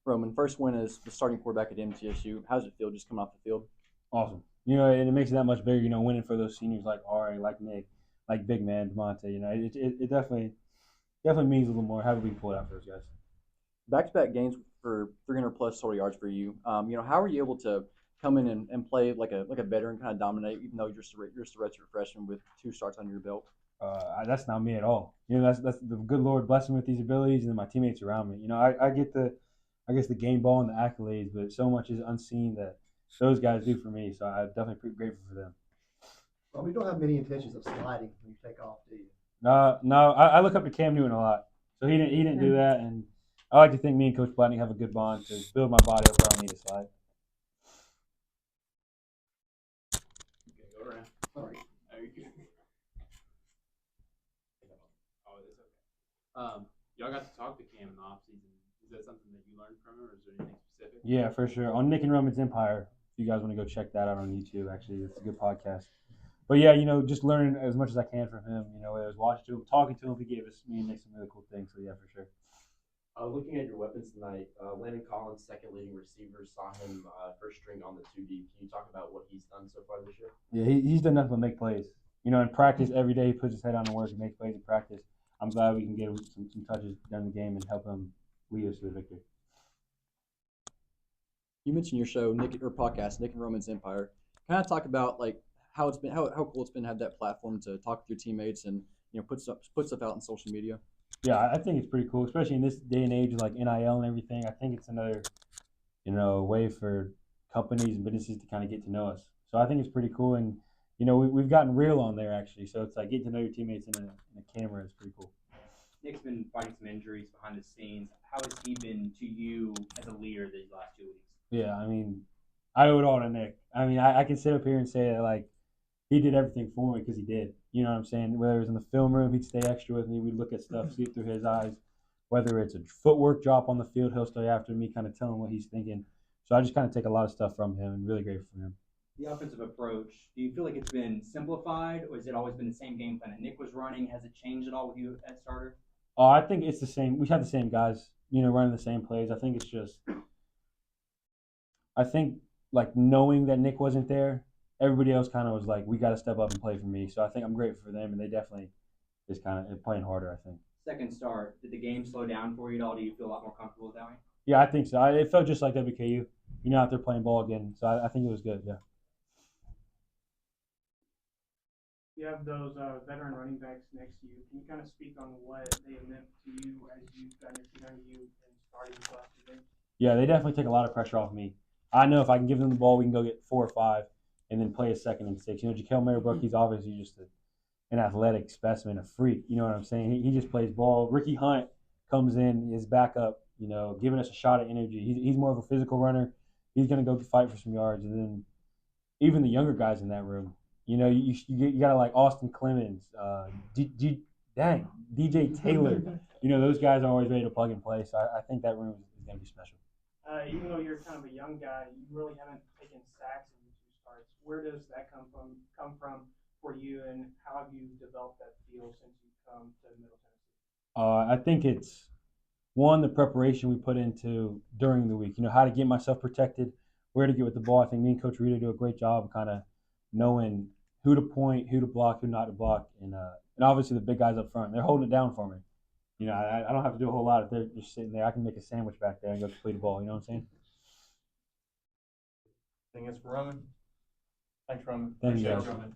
Roman, first win as the starting quarterback at MTSU. How does it feel just coming off the field? Awesome. And it makes it that much bigger, winning for those seniors like Ari, like Nick, like Big Man, Demonte. It definitely means a little more having we pull it out for those guys. Back-to-back games for 300 plus total yards for you. How are you able to come in and play like a veteran, kind of dominate, even though you're just a redshirt freshman with 2 starts under your belt? That's not me at all. That's the good Lord blessing with these abilities, and then my teammates around me. I get I guess the game ball and the accolades, but so much is unseen that those guys do for me. So I'm definitely pretty grateful for them. Well, we don't have many intentions of sliding when you take off, do you? No, I look up to Cam Newton a lot. So he didn't do that, and I like to think me and Coach Blatney have a good bond to build my body up where I don't need to slide. Okay, go around. Sorry. Are you good? Oh, it's okay. Y'all got to talk to Cam in the offseason. Is that something that you learned from him, or is there anything specific? Yeah, for sure. On Nick and Roman's Empire, if you guys want to go check that out on YouTube, actually, it's a good podcast. But yeah, just learning as much as I can from him. Whether I was watching him, talking to him, he gave me and Nick some really cool things. So yeah, for sure. Looking at your weapons tonight, Landon Collins, second leading receiver, saw him first string on the 2 deep. Can you talk about what he's done so far this year? Yeah, he's done nothing but make plays. In practice, every day he puts his head on the work and makes plays in practice. I'm glad we can get him some touches during the game and help him lead us to the victory. You mentioned your show, podcast, Nick and Roman's Empire. Kind of talk about like how it's been, how cool it's been to have that platform to talk with your teammates and put stuff out on social media. Yeah, I think it's pretty cool, especially in this day and age of like NIL and everything. I think it's another, way for companies and businesses to kind of get to know us. So I think it's pretty cool, and we've gotten real on there actually. So it's like getting to know your teammates in a camera is pretty cool. Nick's been fighting some injuries behind the scenes. How has he been to you as a leader these last 2 weeks? Yeah, I owe it all to Nick. I can sit up here and say that like he did everything for me because he did. You know what I'm saying? Whether it was in the film room, he'd stay extra with me. We'd look at stuff, see it through his eyes. Whether it's a footwork drop on the field, he'll stay after me, kind of tell him what he's thinking. So I just kind of take a lot of stuff from him and really grateful for him. The offensive approach, do you feel like it's been simplified, or has it always been the same game plan that Nick was running? Has it changed at all with you at starter? Oh, I think it's the same. We have the same guys, running the same plays. I think it's just, like knowing that Nick wasn't there, everybody else kind of was like, we got to step up and play for me. So I think I'm grateful for them, and they definitely is kind of playing harder, I think. Second start, did the game slow down for you at all? Do you feel a lot more comfortable with that way? Yeah, I think so. It felt just like WKU, out there playing ball again. So I think it was good, yeah. You have those veteran running backs next to you. Can you kind of speak on what they meant to you as you've gotten your feet under you and starting the last 2 games? Yeah, they definitely take a lot of pressure off me. I know if I can give them the ball, we can go get 4 or 5 and then play a 2nd and 6. Jaquel Marybrook, he's obviously just an athletic specimen, a freak. You know what I'm saying? He just plays ball. Ricky Hunt comes in, his backup, giving us a shot at energy. He's more of a physical runner. He's going to go fight for some yards. And then even the younger guys in that room, you got to like Austin Clemens, DJ Taylor. Those guys are always ready to plug and play. So I think that room is going to be special. Even though you're kind of a young guy, you really haven't taken sacks in your 2 starts. Where does that come from for you, and how have you developed that feel since you've come to Middle Tennessee? I think it's one, the preparation we put into during the week. How to get myself protected, where to get with the ball. I think me and Coach Rita do a great job of kind of knowing who to point, who to block, who not to block, and obviously the big guys up front. They're holding it down for me. I don't have to do a whole lot if they're just sitting there. I can make a sandwich back there and go complete the ball. You know what I'm saying? I think it's for Roman. Thanks, Roman. Thank you, Appreciate guys. it, Roman.